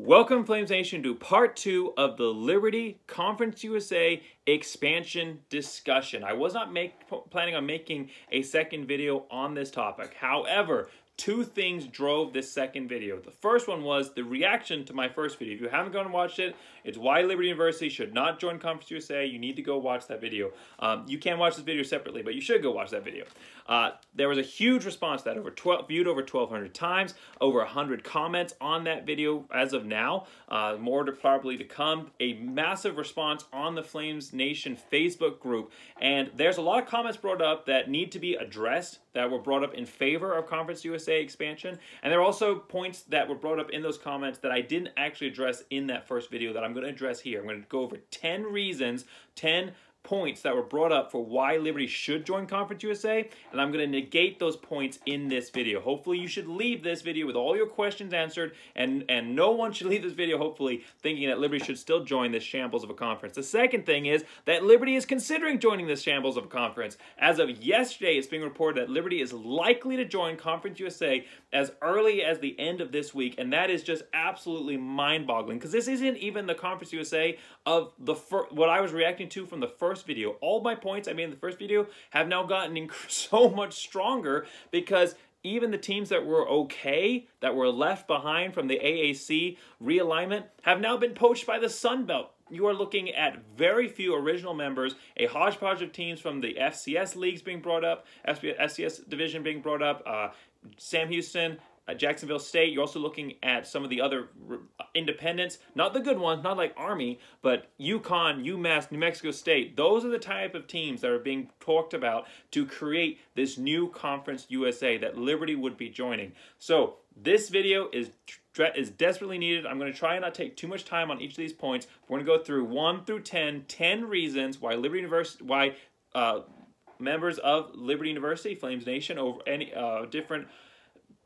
Welcome, Flames Nation, to part 2 of the Liberty Conference USA expansion discussion. I was not planning on making a second video on this topic. However, two things drove this second video. The first one was the reaction to my first video. If you haven't gone and watched it, it's why Liberty University should not join Conference USA. You need to go watch that video. You can watch this video separately, but you should go watch that video. There was a huge response to that, viewed over 1,200 times, over 100 comments on that video as of now, more probably to come, a massive response on the Flames Nation Facebook group, and there's a lot of comments brought up that need to be addressed, that were brought up in favor of Conference USA expansion, and there are also points that were brought up in those comments that I didn't actually address in that first video that I'm going to address here. I'm going to go over 10 reasons, 10 points that were brought up for why Liberty should join Conference USA, and I'm going to negate those points in this video. Hopefully you should leave this video with all your questions answered, and no one should leave this video hopefully thinking that Liberty should still join this shambles of a conference. The second thing is that Liberty is considering joining this shambles of a conference. As of yesterday, it's being reported that Liberty is likely to join Conference USA as early as the end of this week, and that is just absolutely mind-boggling, because this isn't even the Conference USA of what I was reacting to from the first video. All my points I made in the first video have now gotten so much stronger, because even the teams that were okay, that were left behind from the AAC realignment, have now been poached by the Sun Belt. You are looking at very few original members, a hodgepodge of teams from the FCS leagues being brought up, FCS division being brought up, Sam Houston, Jacksonville State. You're also looking at some of the other independents, not the good ones, not like Army, but UConn, UMass, New Mexico State. Those are the type of teams that are being talked about to create this new Conference USA that Liberty would be joining. So this video is desperately needed. I'm going to try and not take too much time on each of these points. We're going to go through 1 through 10 reasons why Liberty University, members of Liberty University, Flames Nation, over any different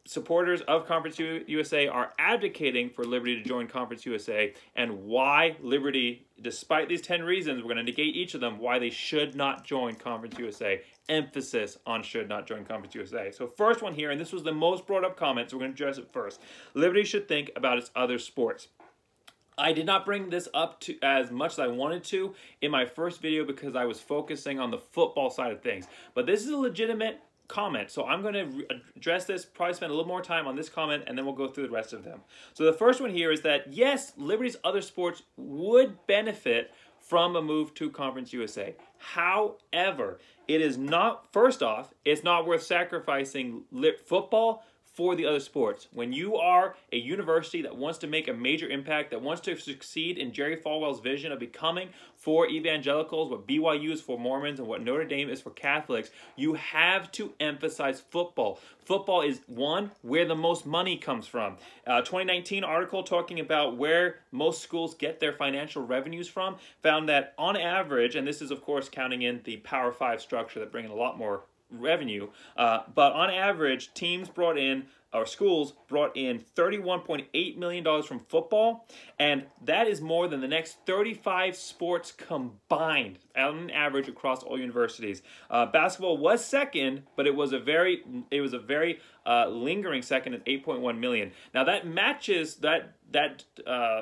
supporters of Conference USA are advocating for Liberty to join Conference USA, and why Liberty, despite these 10 reasons, we're going to negate each of them, why they should not join Conference USA. Emphasis on should not join Conference USA. So first one here, and this was the most brought up comment, so we're going to address it first. Liberty should think about its other sports. I did not bring this up to as much as I wanted to in my first video because I was focusing on the football side of things. But this is a legitimate comment, so I'm going to address this, probably spend a little more time on this comment, and then we'll go through the rest of them. So the first one here is that, yes, Liberty's other sports would benefit from a move to Conference USA. However, it is not, first off, it's not worth sacrificing football for the other sports. When you are a university that wants to make a major impact, that wants to succeed in Jerry Falwell's vision of becoming for evangelicals what BYU is for Mormons and what Notre Dame is for Catholics, you have to emphasize football. Football is, one, where the most money comes from. 2019 article talking about where most schools get their financial revenues from found that on average, and this is of course counting in the Power 5 structure that bring in a lot more revenue, but on average, teams brought in, or schools brought in $31.8 million from football, and that is more than the next 35 sports combined on average across all universities. Basketball was second, but it was a very lingering second at $8.1 million. Now that matches that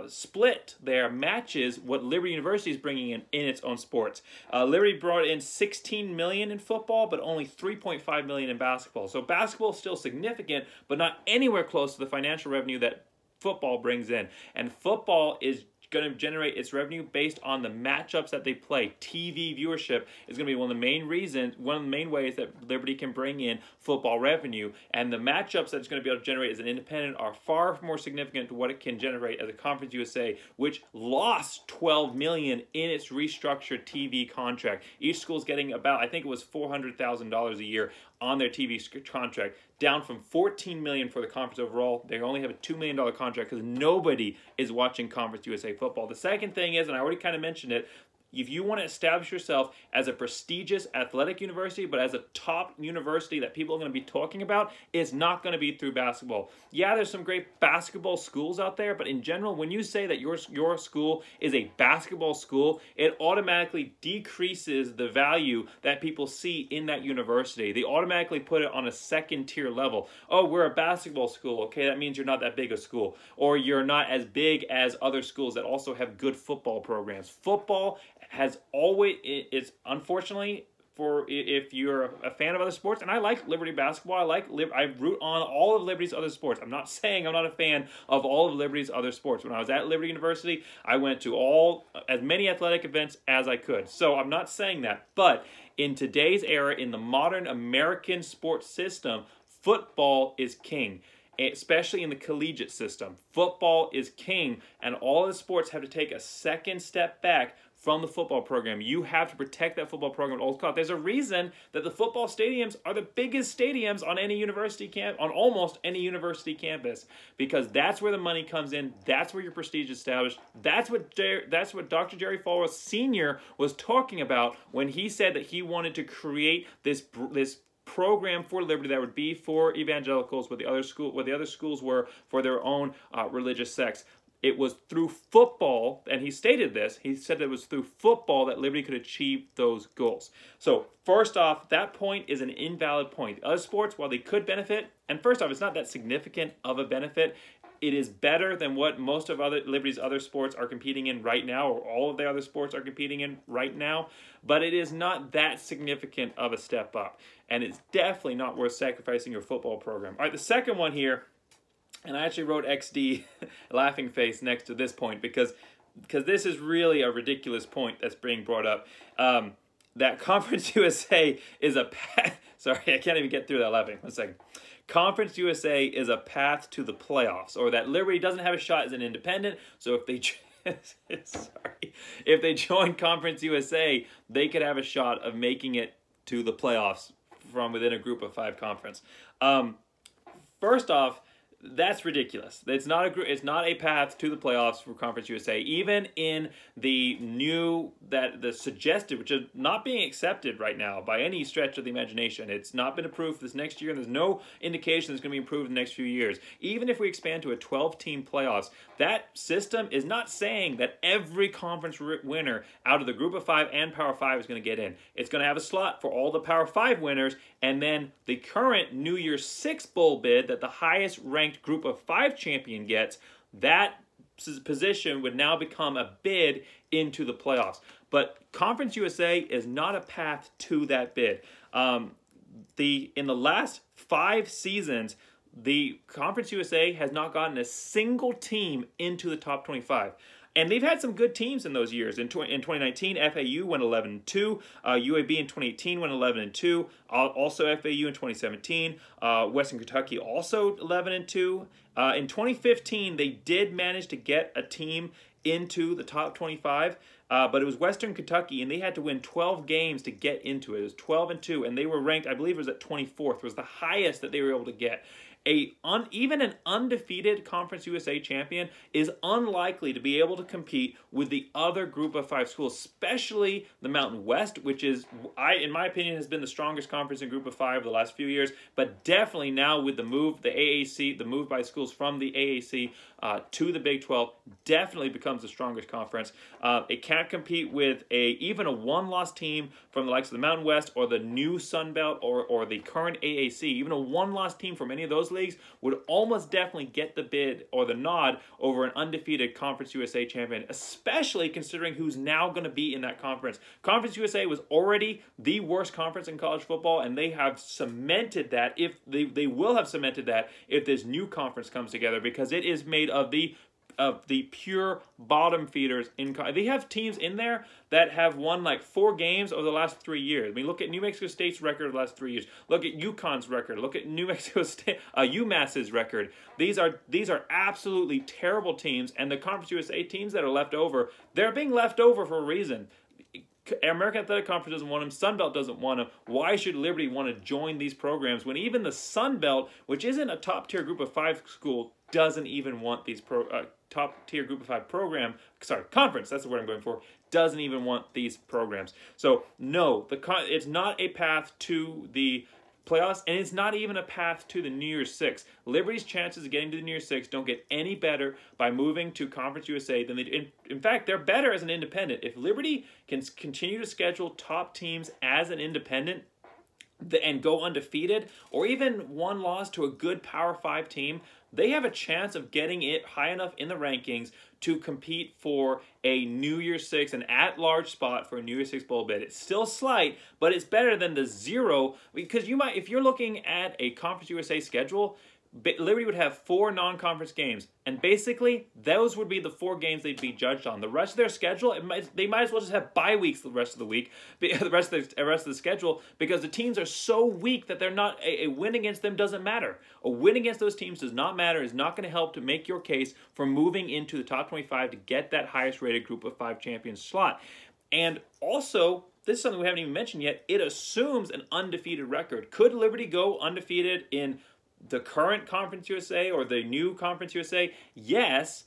split there matches what Liberty University is bringing in its own sports. Liberty brought in $16 million in football, but only $3.5 million in basketball. So basketball is still significant, but not anywhere close to the financial revenue that football brings in. And football is going to generate its revenue based on the matchups that they play. TV viewership is going to be one of the main reasons, one of the main ways that Liberty can bring in football revenue. And the matchups that it's going to be able to generate as an independent are far more significant to what it can generate as a Conference USA, which lost $12 million in its restructured TV contract. Each school is getting about, I think it was $400,000 a year on their TV contract, down from $14 million for the conference overall. They only have a $2 million contract because nobody is watching Conference USA football. The second thing is, and I already kind of mentioned it, if you want to establish yourself as a prestigious athletic university, but as a top university that people are going to be talking about, it's not going to be through basketball. Yeah, there's some great basketball schools out there, but in general, when you say that your school is a basketball school, it automatically decreases the value that people see in that university. They automatically put it on a second tier level. Oh, we're a basketball school. Okay, that means you're not that big a school, or you're not as big as other schools that also have good football programs. Football has always, it's unfortunately, for if you're a fan of other sports, and I like Liberty basketball, I root on all of Liberty's other sports. I'm not saying I'm not a fan of all of Liberty's other sports. When I was at Liberty University, I went to as many athletic events as I could. So I'm not saying that, but in today's era, in the modern American sports system, football is king. Especially in the collegiate system. Football is king, and all the sports have to take a second step back from the football program. You have to protect that football program at all costs. There's a reason that the football stadiums are the biggest stadiums on any university on almost any university campus, because that's where the money comes in. That's where your prestige is established. That's what Dr. Jerry Falwell Sr. was talking about when he said that he wanted to create this program for Liberty that would be for evangelicals, what the other schools were for their own religious sects. It was through football, and he stated this, he said it was through football that Liberty could achieve those goals. So first off, that point is an invalid point. Other sports, while they could benefit, and first off, it's not that significant of a benefit. It is better than what most of Liberty's other sports are competing in right now, or all of the other sports are competing in right now, but it is not that significant of a step up, and it's definitely not worth sacrificing your football program. All right, the second one here, and I actually wrote XD, laughing face, next to this point, because this is really a ridiculous point that's being brought up. That Conference USA is a sorry, I can't even get through that laughing. 1 second. Conference USA is a path to the playoffs, or that Liberty doesn't have a shot as an independent, so if they if they join Conference USA, they could have a shot of making it to the playoffs from within a group of 5 conference. First off, that's ridiculous. It's not a path to the playoffs for Conference USA. Even in the suggested, which is not being accepted right now by any stretch of the imagination. It's not been approved this next year, and there's no indication it's going to be approved in the next few years. Even if we expand to a 12-team playoffs, that system is not saying that every conference winner out of the Group of 5 and Power 5 is going to get in. It's going to have a slot for all the Power 5 winners, and then the current New Year's 6 bowl bid that the highest ranked Group of 5 champion gets, that position would now become a bid into the playoffs. But Conference USA is not a path to that bid. In the last 5 seasons, the Conference USA has not gotten a single team into the top 25. And they've had some good teams in those years. In 2019, FAU went 11-2. UAB in 2018 went 11-2. Also FAU in 2017. Western Kentucky also 11-2. In 2015, they did manage to get a team into the top 25. But it was Western Kentucky, and they had to win 12 games to get into it. It was 12-2, and they were ranked, I believe it was at 24th, was the highest that they were able to get. Even an undefeated Conference USA champion is unlikely to be able to compete with the other Group of 5 schools, especially the Mountain West, which is, in my opinion, has been the strongest conference in Group of 5 the last few years, but definitely now with the move, the AAC, the move by schools from the AAC to the Big 12, definitely becomes the strongest conference. It can't compete with even a one-loss team from the likes of the Mountain West or the new Sun Belt or the current AAC. Even a one-loss team from any of those leagues would almost definitely get the bid or the nod over an undefeated Conference USA champion, especially considering who's now going to be in that conference. Conference USA was already the worst conference in college football, and they have cemented that. If they will have cemented that if this new conference comes together, because it is made of the pure bottom feeders. They have teams in there that have won like 4 games over the last 3 years. I mean, look at New Mexico State's record of the last 3 years. Look at UConn's record. Look at New Mexico State, UMass's record. These are absolutely terrible teams, and the Conference USA teams that are left over, they're being left over for a reason. American Athletic Conference doesn't want them. Sun Belt doesn't want them. Why should Liberty want to join these programs when even the Sun Belt, which isn't a top-tier Group of 5 school, doesn't even want these top-tier Group of 5 conference, that's the word I'm going for, doesn't even want these programs. So, no, it's not a path to the playoffs, and it's not even a path to the New Year's Six. Liberty's chances of getting to the New Year's Six don't get any better by moving to Conference USA than they do. In fact, they're better as an independent. If Liberty can continue to schedule top teams as an independent and go undefeated, or even one loss to a good Power 5 team, they have a chance of getting it high enough in the rankings to compete for a New Year's Six, an at-large spot for a New Year's Six bowl bid. It's still slight, but it's better than the 0, because if you're looking at a Conference USA schedule, Liberty would have 4 non-conference games, and basically those would be the 4 games they'd be judged on. The rest of their schedule, they might as well just have bye weeks the rest of the week, the rest of the schedule, because the teams are so weak that they're not a win against them doesn't matter. A win against those teams does not matter. Is not going to help to make your case for moving into the top 25 to get that highest rated Group of 5 champions slot. And also, this is something we haven't even mentioned yet. It assumes an undefeated record. Could Liberty go undefeated in the current Conference USA or the new Conference USA? Yes,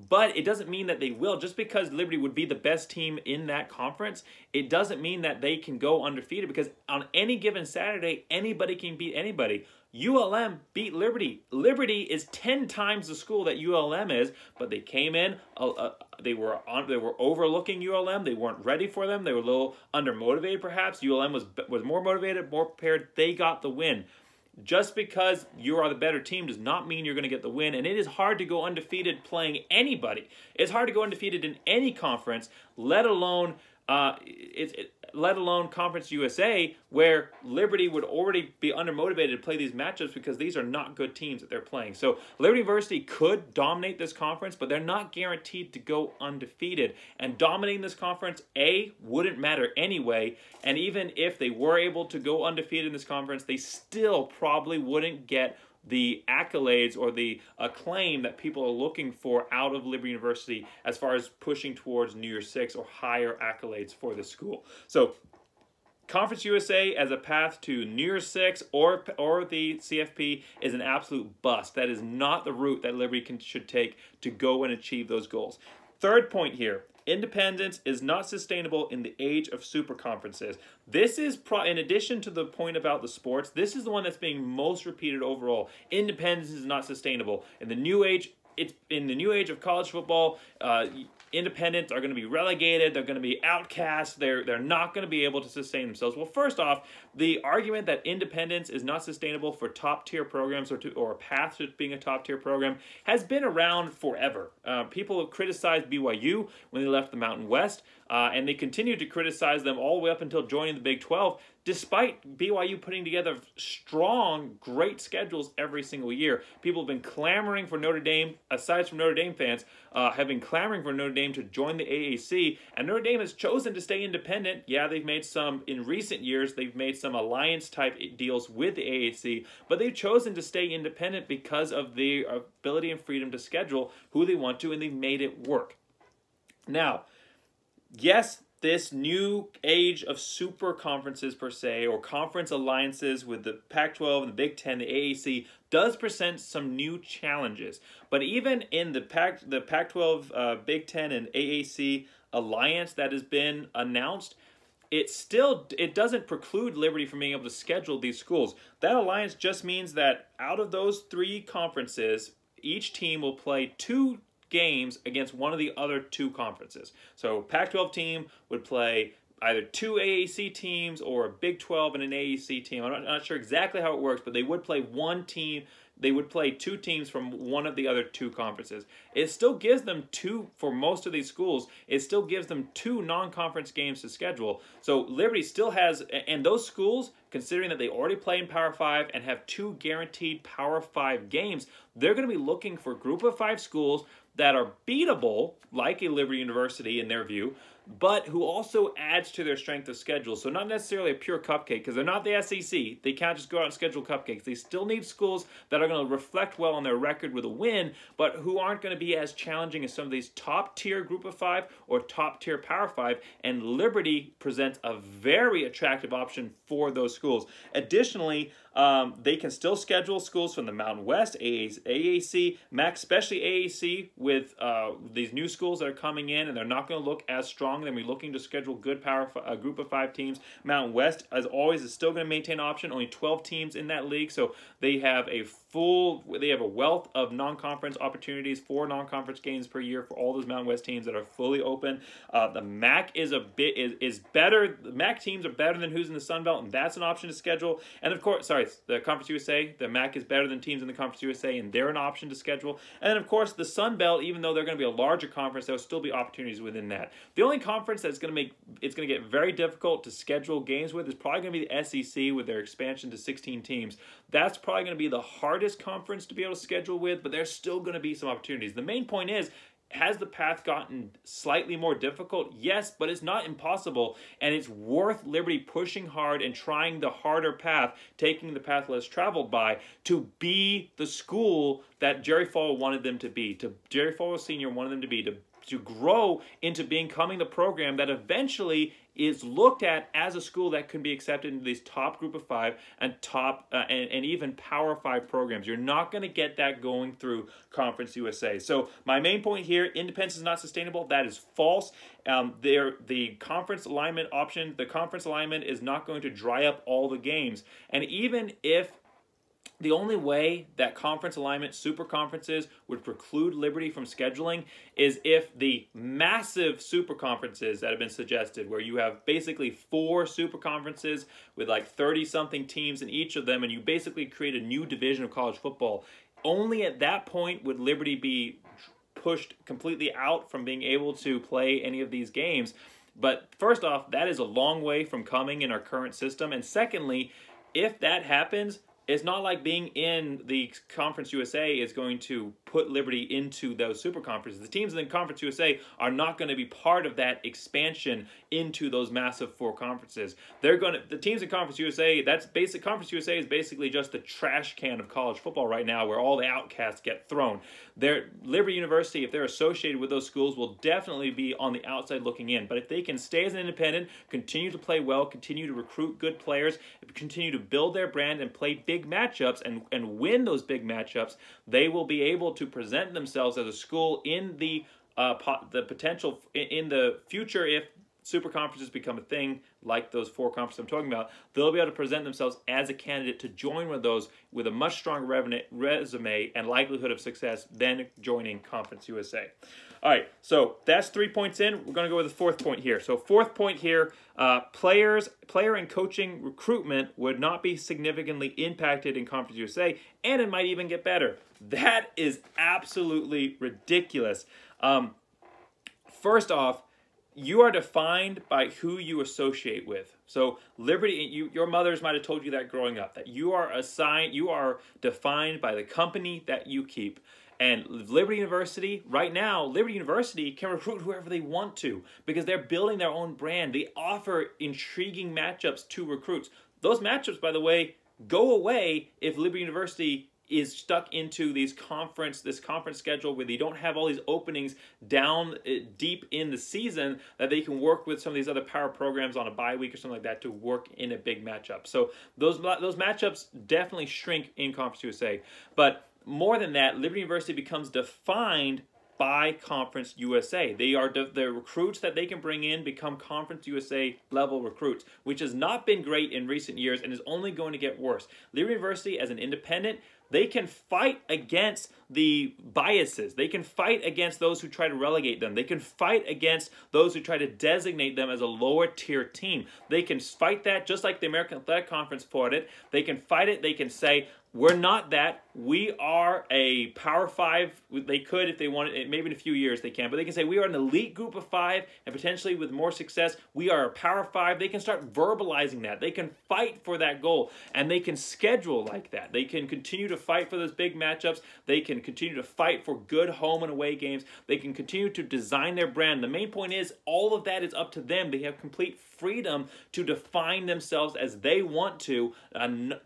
but it doesn't mean that they will. Just because Liberty would be the best team in that conference, it doesn't mean that they can go undefeated, because on any given Saturday, anybody can beat anybody. ULM beat Liberty. Liberty is 10 times the school that ULM is, but they came in, they were overlooking ULM. They weren't ready for them. They were a little undermotivated perhaps. ULM was more motivated, more prepared. They got the win. Just because you are the better team does not mean you're going to get the win, and it is hard to go undefeated playing anybody. It's hard to go undefeated in any conference, let alone Conference USA, where Liberty would already be undermotivated to play these matchups because these are not good teams that they're playing. So Liberty University could dominate this conference, but they're not guaranteed to go undefeated. And dominating this conference, wouldn't matter anyway. And even if they were able to go undefeated in this conference, they still probably wouldn't get the accolades or the acclaim that people are looking for out of Liberty University as far as pushing towards New Year's Six or higher accolades for the school. So Conference USA as a path to New Year's Six or the CFP is an absolute bust. That is not the route that Liberty should take to go and achieve those goals. Third point here. Independence is not sustainable in the age of super conferences. This is, in addition to the point about the sports, this is the one that's being most repeated overall. Independence is not sustainable. In the new age, of college football, independents are going to be relegated. They're going to be outcast. They're not going to be able to sustain themselves. Well, first off, the argument that independence is not sustainable for top-tier programs or a path to being a top-tier program has been around forever. People have criticized BYU when they left the Mountain West, and they continued to criticize them all the way up until joining the Big 12, despite BYU putting together strong, great schedules every single year. People have been clamoring for Notre Dame, aside from Notre Dame fans, have been clamoring for Notre Dame to join the AAC, and Notre Dame has chosen to stay independent. Yeah, they've made in recent years, they've made some alliance-type deals with the AAC, but they've chosen to stay independent because of their ability and freedom to schedule who they want to, and they've made it work. Now, yes, this new age of super conferences per se, or conference alliances with the Pac-12 and the Big 10, the AAC, does present some new challenges. But even in the Pac-12, Big 10, and AAC alliance that has been announced, it doesn't preclude Liberty from being able to schedule these schools. That alliance just means that out of those 3 conferences, each team will play 2 games against one of the other 2 conferences. So Pac-12 team would play either 2 AAC teams or a Big 12 and an AAC team. I'm not sure exactly how it works, but they would play 1 team. They would play 2 teams from one of the other 2 conferences. It still gives them for most of these schools, it still gives them 2 non-conference games to schedule. So Liberty still has, and those schools, considering that they already play in Power 5 and have 2 guaranteed Power 5 games, they're going to be looking for Group of 5 schools that are beatable, like a Liberty University in their view, but who also adds to their strength of schedule. So not necessarily a pure cupcake, because they're not the SEC. They can't just go out and schedule cupcakes. They still need schools that are going to reflect well on their record with a win, but who aren't going to be as challenging as some of these top-tier Group of Five or top-tier Power Five, and Liberty presents a very attractive option for those schools. Additionally, they can still schedule schools from the Mountain West, AAC, MAC, especially AAC, with these new schools that are coming in, and they're not going to look as strong. They're going to be looking to schedule good Group of Five teams. Mountain West, as always, is still going to maintain option. Only 12 teams in that league, so they have a wealth of non-conference opportunities, 4 non-conference games per year for all those Mountain West teams that are fully open. The MAC is better. The MAC teams are better than who's in the Sun Belt, and that's an option to schedule. And of course, the Conference USA, the MAC is better than teams in the Conference USA, and they're an option to schedule. And then of course, the Sun Belt, even though they're going to be a larger conference, there will still be opportunities within that. The only conference that's going to get very difficult to schedule games with is probably going to be the SEC with their expansion to 16 teams. That's probably going to be the hardest conference to be able to schedule with, but there's still going to be some opportunities. The main point is, has the path gotten slightly more difficult? Yes, but it's not impossible, and it's worth Liberty pushing hard and trying the harder path, taking the path less traveled by, to be the school that Jerry Falwell wanted them to be, Jerry Falwell Sr. wanted them to be, to grow into becoming the program that eventually is looked at as a school that can be accepted into these top Group of Five and top and even Power Five programs. You're not going to get that going through Conference USA. So my main point here: independence is not sustainable. That is false. The conference alignment option, the conference alignment is not going to dry up all the games. And even if the only way that conference alignment, super conferences, would preclude Liberty from scheduling is if the massive super conferences that have been suggested, where you have basically 4 super conferences with like 30-something teams in each of them, and you basically create a new division of college football, only at that point would Liberty be pushed completely out from being able to play any of these games. But first off, that is a long way from coming in our current system. And secondly, if that happens, it's not like being in the Conference USA is going to put Liberty into those super conferences. The teams in the Conference USA are not going to be part of that expansion into those massive 4 conferences. The teams in Conference USA, Conference USA is basically just the trash can of college football right now, where all the outcasts get thrown. Liberty University, if they're associated with those schools, will definitely be on the outside looking in. But if they can stay as an independent, continue to play well, continue to recruit good players, continue to build their brand and play big matchups and win those big matchups, they will be able to present themselves as a school in the potential in the future. If super conferences become a thing, like those 4 conferences I'm talking about, they'll be able to present themselves as a candidate to join one of those with a much stronger resume and likelihood of success than joining Conference USA. All right, so that's 3 points in. We're going to go with the 4th point here. So 4th point here, player and coaching recruitment would not be significantly impacted in Conference USA, and it might even get better. That is absolutely ridiculous. First off, you are defined by who you associate with. So Liberty, your mothers might have told you that growing up, that you are defined by the company that you keep. And Liberty University, right now, Liberty University can recruit whoever they want to because they're building their own brand. They offer intriguing matchups to recruits. Those matchups, by the way, go away if Liberty University is stuck into this conference schedule where they don't have all these openings down deep in the season that they can work with some of these other power programs on a bye week or something like that to work in a big matchup. So those matchups definitely shrink in Conference USA. But more than that, Liberty University becomes defined by Conference USA. The recruits that they can bring in become Conference USA level recruits, which has not been great in recent years and is only going to get worse. Liberty University, as an independent, they can fight against the biases. They can fight against those who try to relegate them. They can fight against those who try to designate them as a lower tier team. They can fight that just like the American Athletic Conference fought it. They can fight it. They can say, we're not that. we are a Power 5. They could, if they wanted, maybe in a few years they can, but they can say we are an elite group of 5, and potentially with more success, we are a Power 5. They can start verbalizing that. They can fight for that goal, and they can schedule like that. They can continue to fight for those big matchups. They can continue to fight for good home and away games. They can continue to design their brand. The main point is all of that is up to them. They have complete freedom to define themselves as they want to,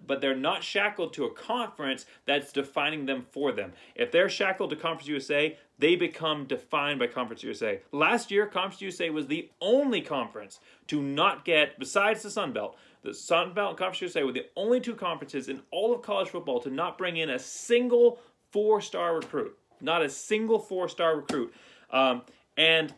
but they're not shackled to a conference that's defining them for them. If they're shackled to Conference USA, they become defined by Conference USA. Last year, Conference USA was the only conference to not get, besides the Sun Belt, the Sun Belt and Conference USA were the only 2 conferences in all of college football to not bring in a single 4-star recruit. Not a single 4-star recruit. And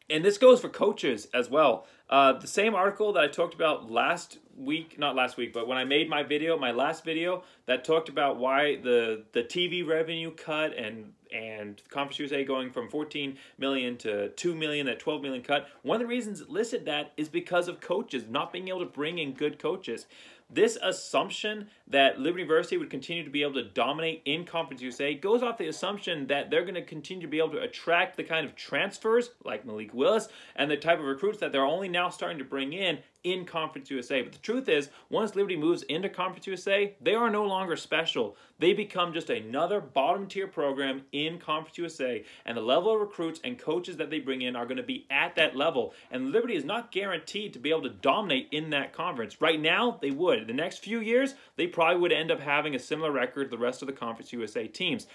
this goes for coaches as well. The same article that I talked about last week, not last week, but when I made my video, my last video, that talked about why the TV revenue cut and Conference USA going from 14 million to 2 million, that 12 million cut. One of the reasons it listed that is because of coaches, not being able to bring in good coaches. This assumption that Liberty University would continue to be able to dominate in Conference USA goes off the assumption that they're going to continue to be able to attract the kind of transfers like Malik Willis and the type of recruits that they're only now starting to bring in Conference USA. But the truth is, once Liberty moves into Conference USA, they are no longer special. They become just another bottom tier program in Conference USA, and the level of recruits and coaches that they bring in are going to be at that level. And Liberty is not guaranteed to be able to dominate in that conference. Right now, they would. The next few years, they probably would end up having a similar record to the rest of the Conference USA teams,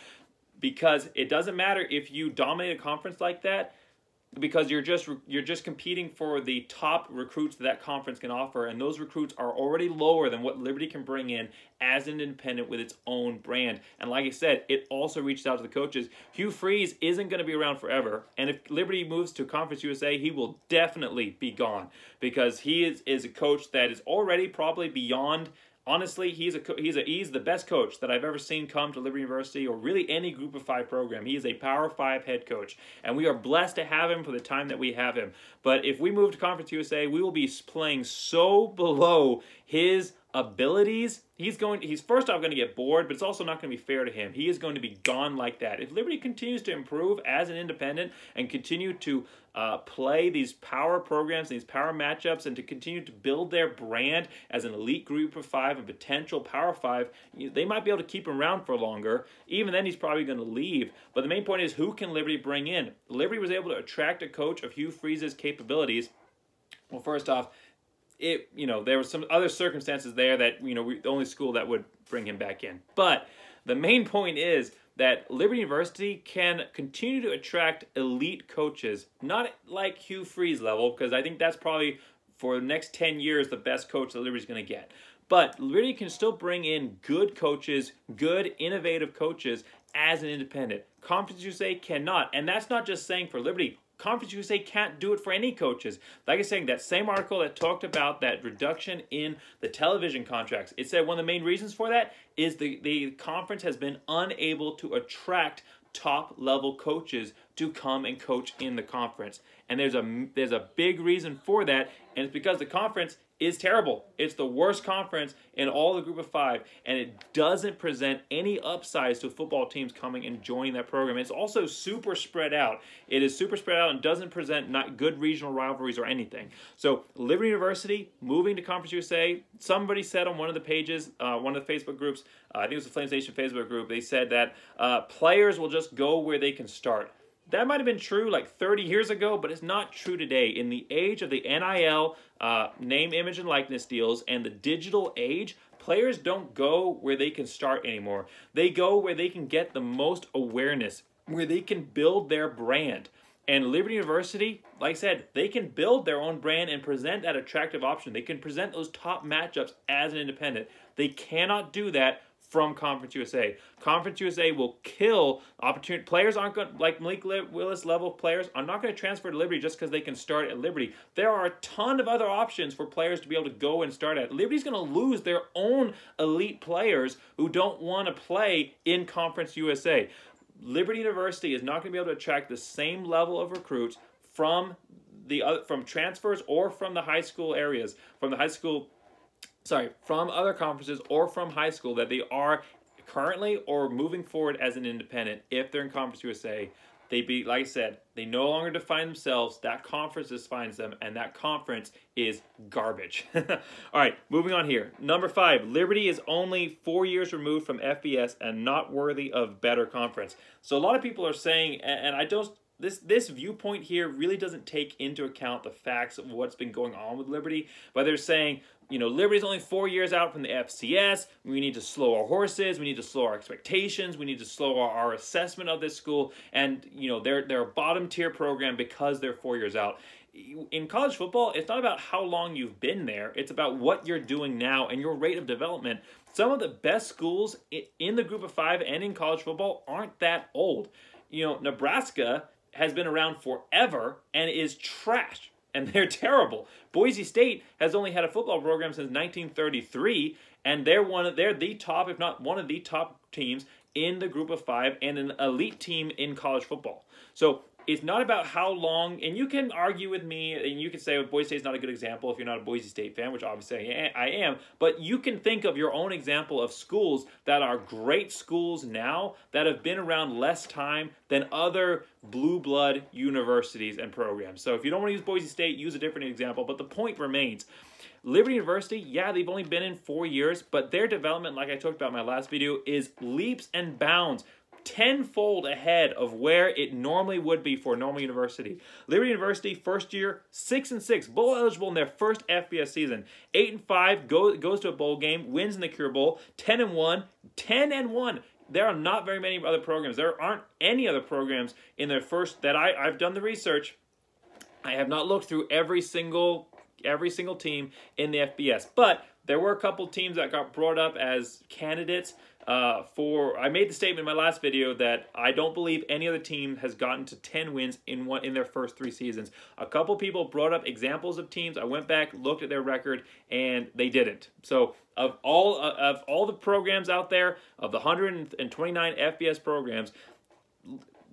because it doesn't matter if you dominate a conference like that, because you're just competing for the top recruits that conference can offer, and those recruits are already lower than what Liberty can bring in as an independent with its own brand. And like I said, it also reached out to the coaches. Hugh Freeze isn't going to be around forever, and if Liberty moves to Conference USA, he will definitely be gone, because he is a coach that is already probably beyond. Honestly, he's the best coach that I've ever seen come to Liberty University, or really any Group of 5 program. He is a Power 5 head coach, and we are blessed to have him for the time that we have him. But if we move to Conference USA, we will be playing so below his abilities. He's first off going to get bored, but it's also not going to be fair to him. He is going to be gone like that. If Liberty continues to improve as an independent and continue to play these power programs, these power matchups, and to continue to build their brand as an elite Group of 5 and potential Power 5, they might be able to keep him around for longer. Even then, he's probably going to leave. But the main point is, who can Liberty bring in? Liberty was able to attract a coach of Hugh Freeze's capabilities. Well, first off, there were some other circumstances there that, the only school that would bring him back in. But the main point is that Liberty University can continue to attract elite coaches, not like Hugh Freeze level, because I think that's probably, for the next 10 years, the best coach that Liberty's going to get. But Liberty can still bring in good coaches, good, innovative coaches as an independent. Conference USA cannot, and that's not just saying for Liberty. Conference USA can't do it for any coaches. Like I was saying, that same article that talked about that reduction in the television contracts, it said one of the main reasons for that is the conference has been unable to attract top-level coaches to come and coach in the conference. And there's a big reason for that, and it's because the conference is terrible. It's the worst conference in all the Group of 5, and it doesn't present any upsides to football teams coming and joining that program. It's also super spread out. It is super spread out and doesn't present not good regional rivalries or anything. So Liberty University moving to Conference USA, somebody said on one of the pages, one of the Facebook groups, I think it was the Flames Nation Facebook group, they said that players will just go where they can start. That might have been true like 30 years ago, but it's not true today. In the age of the NIL, name, image, and likeness deals, and the digital age, players don't go where they can start anymore. They go where they can get the most awareness, where they can build their brand. And Liberty University, like I said, they can build their own brand and present that attractive option. They can present those top matchups as an independent. They cannot do that from Conference USA. Conference USA will kill opportunity. Players aren't going, like Malik Willis level players, are not going to transfer to Liberty just because they can start at Liberty. There are a ton of other options for players to be able to go and start at. Liberty's going to lose their own elite players who don't want to play in Conference USA. Liberty University is not going to be able to attract the same level of recruits from transfers or from the high school areas, from other conferences or from high school that they are currently or moving forward as an independent, if they're in Conference USA, like I said, they no longer define themselves. That conference defines them, and that conference is garbage. All right, moving on here. Number 5, Liberty is only 4 years removed from FBS and not worthy of better conference. So a lot of people are saying, and I don't, this viewpoint here really doesn't take into account the facts of what's been going on with Liberty, but they're saying, you know, Liberty's only 4 years out from the FCS. We need to slow our horses. We need to slow our expectations. We need to slow our assessment of this school. And, you know, they're a bottom tier program because they're 4 years out. In college football, it's not about how long you've been there. It's about what you're doing now and your rate of development. Some of the best schools in the group of 5 and in college football aren't that old. You know, Nebraska has been around forever and is trash. And they're terrible. Boise State has only had a football program since 1933, and they're the top, if not one of the top teams in the group of 5 and an elite team in college football. So it's not about how long, and you can argue with me, and you can say, well, Boise State's not a good example if you're not a Boise State fan, which obviously I am, but you can think of your own example of schools that are great schools now that have been around less time than other blue blood universities and programs. So if you don't want to use Boise State, use a different example, but the point remains. Liberty University, yeah, they've only been in 4 years, but their development, like I talked about in my last video, is leaps and bounds, tenfold ahead of where it normally would be for a normal university. Liberty University, first year, 6-6, bowl eligible in their first FBS season. 8-5, goes to a bowl game, wins in the Cure Bowl. 10-1, 10-1. There are not very many other programs. There aren't any other programs in their first, that I've done the research. I have not looked through every single team in the FBS, but there were a couple teams that got brought up as candidates I made the statement in my last video that I don't believe any other team has gotten to 10 wins in their first 3 seasons. A couple people brought up examples of teams. I went back, looked at their record, and they didn't. So of all the programs out there, of the 129 FBS programs,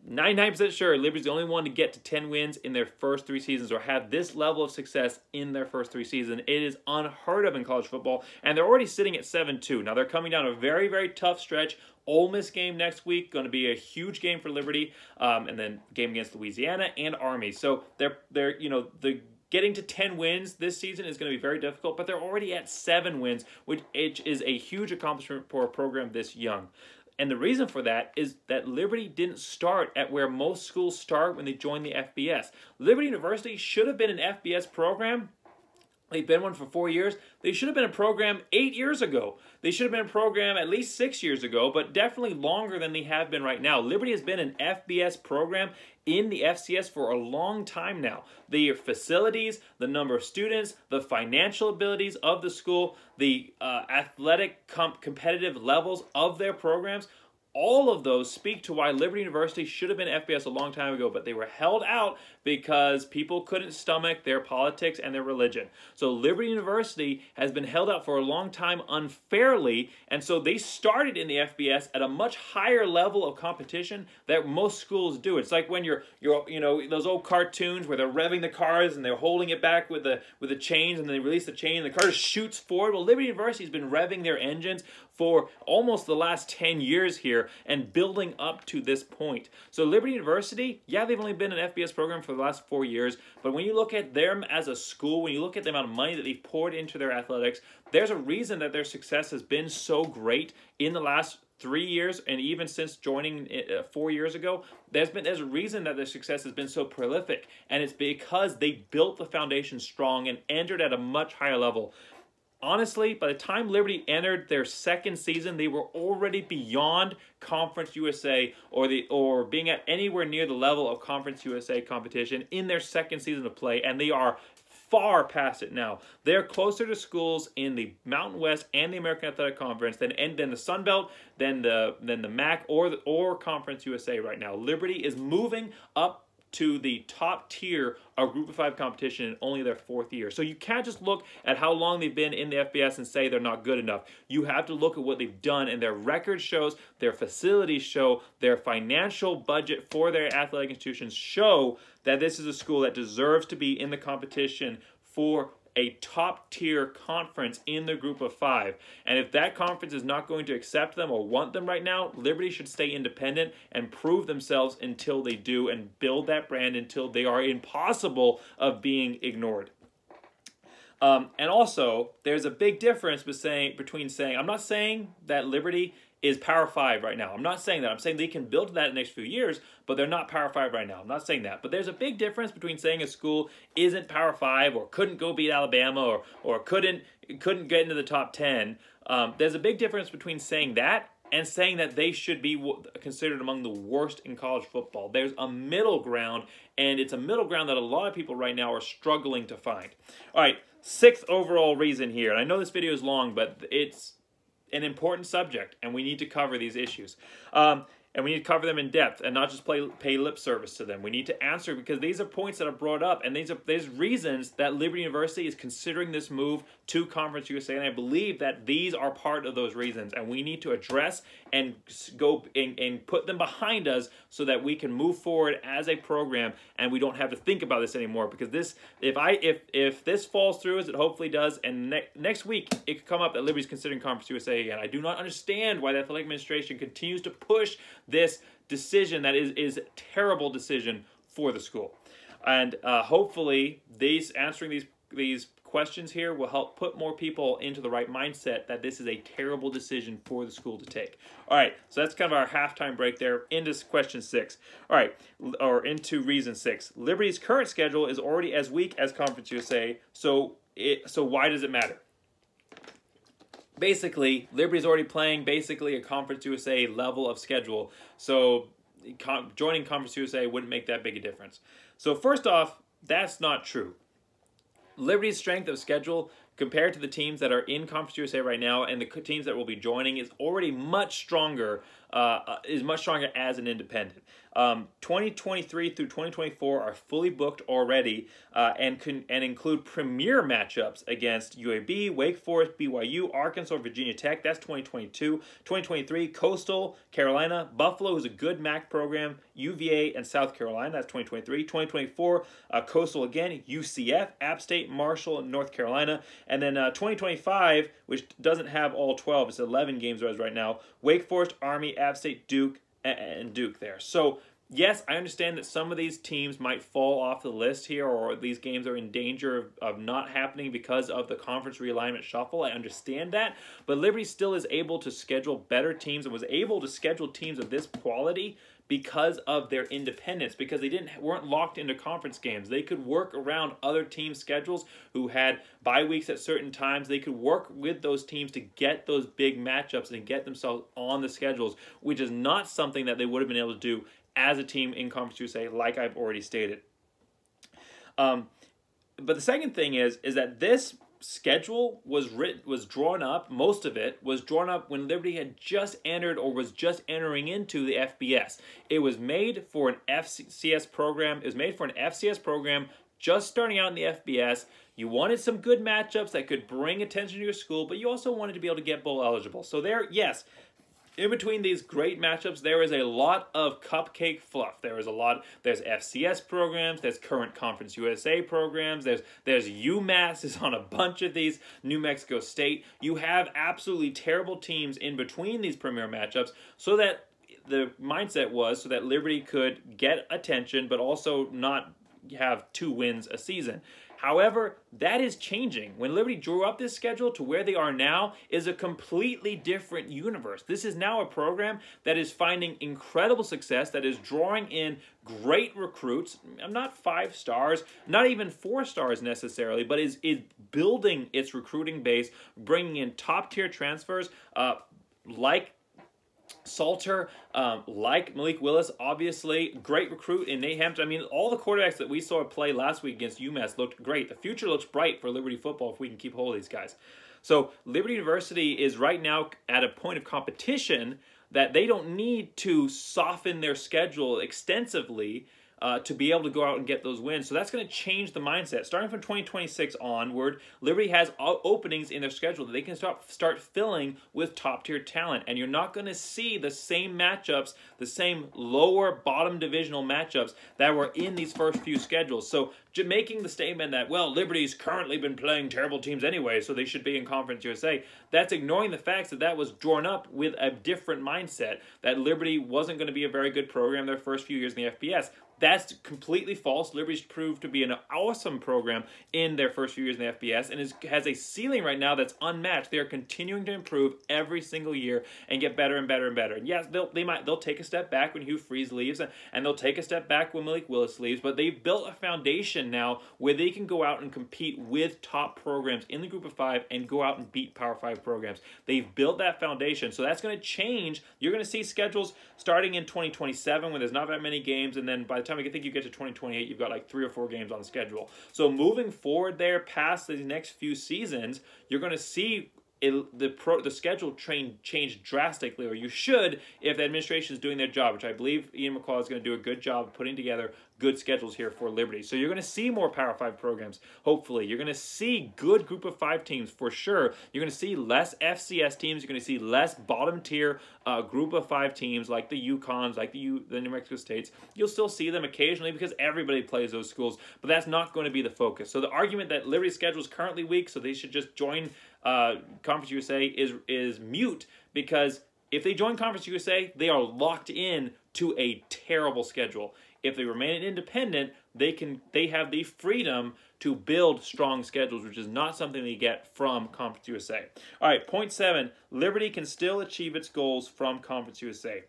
99% sure Liberty's the only one to get to 10 wins in their first 3 seasons or have this level of success in their first 3 seasons. It is unheard of in college football, and they're already sitting at 7-2. Now, they're coming down a very, very tough stretch. Ole Miss game next week, going to be a huge game for Liberty, and then game against Louisiana and Army. So they're getting to 10 wins this season is going to be very difficult, but they're already at 7 wins, which is a huge accomplishment for a program this young. And the reason for that is that Liberty didn't start at where most schools start when they join the FBS. Liberty University should have been an FBS program. They've been one for 4 years. They should have been a program 8 years ago. They should have been a program at least 6 years ago, but definitely longer than they have been right now. Liberty has been an FBS program in the FCS for a long time now. The facilities, the number of students, the financial abilities of the school, the athletic competitive levels of their programs, all of those speak to why Liberty University should have been FBS a long time ago, but they were held out because people couldn't stomach their politics and their religion. So Liberty University has been held out for a long time unfairly, and so they started in the FBS at a much higher level of competition that most schools do. It's like when you're those old cartoons where they're revving the cars and they're holding it back with the chains, and then they release the chain and the car just shoots forward. Well, Liberty University has been revving their engines for almost the last 10 years here and building up to this point. So Liberty University, yeah, they've only been an FBS program for the last 4 years, but when you look at them as a school, when you look at the amount of money that they've poured into their athletics, there's a reason that their success has been so great in the last 3 years, and even since joining 4 years ago, there's a reason that their success has been so prolific, and it's because they built the foundation strong and entered at a much higher level. Honestly, by the time Liberty entered their second season, they were already beyond Conference USA or being at anywhere near the level of Conference USA competition in their second season of play, and they are far past it now. They're closer to schools in the Mountain West and the American Athletic Conference than the Sun Belt, than the MAC or Conference USA right now. Liberty is moving up to the top tier of Group of 5 competition in only their 4th year. So you can't just look at how long they've been in the FBS and say they're not good enough. You have to look at what they've done, and their record shows, their facilities show, their financial budget for their athletic institutions show that this is a school that deserves to be in the competition for a top-tier conference in the group of 5. And if that conference is not going to accept them or want them right now, Liberty should stay independent and prove themselves until they do, and build that brand until they are impossible of being ignored. And also, there's a big difference between saying, I'm not saying that Liberty is Power 5 right now. I'm not saying that. I'm saying they can build that in the next few years, but they're not Power 5 right now. I'm not saying that. But there's a big difference between saying a school isn't Power 5 or couldn't go beat Alabama or couldn't get into the top 10. There's a big difference between saying that and saying that they should be considered among the worst in college football. There's a middle ground, and it's a middle ground that a lot of people right now are struggling to find. All right, 6th overall reason here. And I know this video is long, but it's an important subject, and we need to cover these issues. And we need to cover them in depth and not just pay lip service to them. We need to answer, because these are points that are brought up, and there's reasons that Liberty University is considering this move to Conference USA, and I believe that these are part of those reasons, and we need to address and go and put them behind us so that we can move forward as a program and we don't have to think about this anymore. Because this, if this falls through as it hopefully does, and next week it could come up that Liberty's considering Conference USA again, I do not understand why the athletic administration continues to push this decision that is a terrible decision for the school. And hopefully answering these questions here will help put more people into the right mindset that this is a terrible decision for the school to take. All right, so that's kind of our halftime break there. Into question 6. All right, or into reason 6. Liberty's current schedule is already as weak as Conference USA, so why does it matter? Basically, Liberty's already playing basically a Conference USA level of schedule, so joining Conference USA wouldn't make that big a difference. So first off, that's not true. Liberty's strength of schedule compared to the teams that are in Conference USA right now and the teams that will be joining is already much stronger, as an independent. 2023 through 2024 are fully booked already and include premier matchups against UAB, Wake Forest, BYU, Arkansas, Virginia Tech. That's 2022. 2023, Coastal, Carolina, Buffalo, who's a good MAC program, UVA, and South Carolina. That's 2023. 2024, Coastal again, UCF, App State, Marshall, and North Carolina. And then 2025, which doesn't have all 12, it's 11 games as right now, Wake Forest, Army, App State, Duke, and Duke there. So yes, I understand that some of these teams might fall off the list here, or these games are in danger of not happening because of the conference realignment shuffle. I understand that, but Liberty still is able to schedule better teams and was able to schedule teams of this quality because of their independence, because they weren't locked into conference games. They could work around other teams' schedules who had bye weeks at certain times. They could work with those teams to get those big matchups and get themselves on the schedules, which is not something that they would have been able to do as a team in Conference USA, like I've already stated. But the second thing is that this schedule was drawn up, most of it was drawn up when Liberty had just entered or was just entering into the FBS. It was made for an FCS program. It was made for an FCS program just starting out in the FBS. You wanted some good matchups that could bring attention to your school, but you also wanted to be able to get bowl eligible. So there, yes, in between these great matchups, there is a lot of cupcake fluff. There's FCS programs, there's current Conference USA programs, there's UMass is on a bunch of these, New Mexico State. You have absolutely terrible teams in between these premier matchups, so that the mindset was so that Liberty could get attention, but also not have 2 wins a season. However, that is changing. When Liberty drew up this schedule to where they are now is a completely different universe. This is now a program that is finding incredible success, that is drawing in great recruits, not 5 stars, not even 4 stars necessarily, but is building its recruiting base, bringing in top-tier transfers like Salter, like Malik Willis, obviously, great recruit in Nate Hampton. I mean, all the quarterbacks that we saw play last week against UMass looked great. The future looks bright for Liberty football if we can keep hold of these guys. So Liberty University is right now at a point of competition that they don't need to soften their schedule extensively to be able to go out and get those wins. So that's going to change the mindset. Starting from 2026 onward, Liberty has openings in their schedule that they can start filling with top-tier talent. And you're not going to see the same matchups, the same lower bottom divisional matchups that were in these first few schedules. So making the statement that, well, Liberty's currently been playing terrible teams anyway, so they should be in Conference USA, that's ignoring the fact that that was drawn up with a different mindset, that Liberty wasn't going to be a very good program their first few years in the FBS. That's completely false. Liberty's proved to be an awesome program in their first few years in the FBS and has a ceiling right now that's unmatched. They are continuing to improve every single year and get better and better and better. And yes, they'll take a step back when Hugh Freeze leaves, and they'll take a step back when Malik Willis leaves, but they've built a foundation now where they can go out and compete with top programs in the Group of 5 and go out and beat Power 5 programs. They've built that foundation, so that's going to change. You're going to see schedules starting in 2027 when there's not that many games, and then by the time I think you get to 2028, you've got like 3 or 4 games on the schedule. So moving forward there past the next few seasons, you're going to see the schedule change drastically, or you should, if the administration is doing their job, which I believe Ian McCall is going to do a good job of putting together good schedules here for Liberty. So you're going to see more Power 5 programs, hopefully. You're going to see good Group of 5 teams for sure. You're going to see less FCS teams. You're going to see less bottom-tier Group of 5 teams like the UConns, like the New Mexico States. You'll still see them occasionally because everybody plays those schools, but that's not going to be the focus. So the argument that Liberty's schedule is currently weak, so they should just join Conference USA is mute, because if they join Conference USA, they are locked in to a terrible schedule. If they remain independent, they have the freedom to build strong schedules, which is not something they get from Conference USA. All right, point 7, Liberty can still achieve its goals from Conference USA.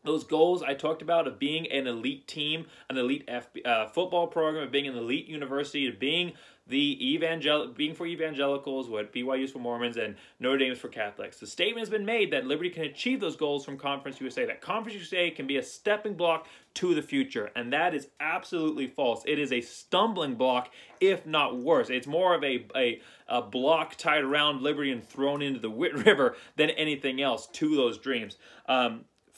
Those goals I talked about of being an elite team, an elite football program, of being an elite university, of being being for evangelicals, what BYU's for Mormons, and Notre Dame's for Catholics. The statement has been made that Liberty can achieve those goals from Conference USA, that Conference USA can be a stepping block to the future, and that is absolutely false. It is a stumbling block, if not worse. It's more of a block tied around Liberty and thrown into the Whit River than anything else to those dreams.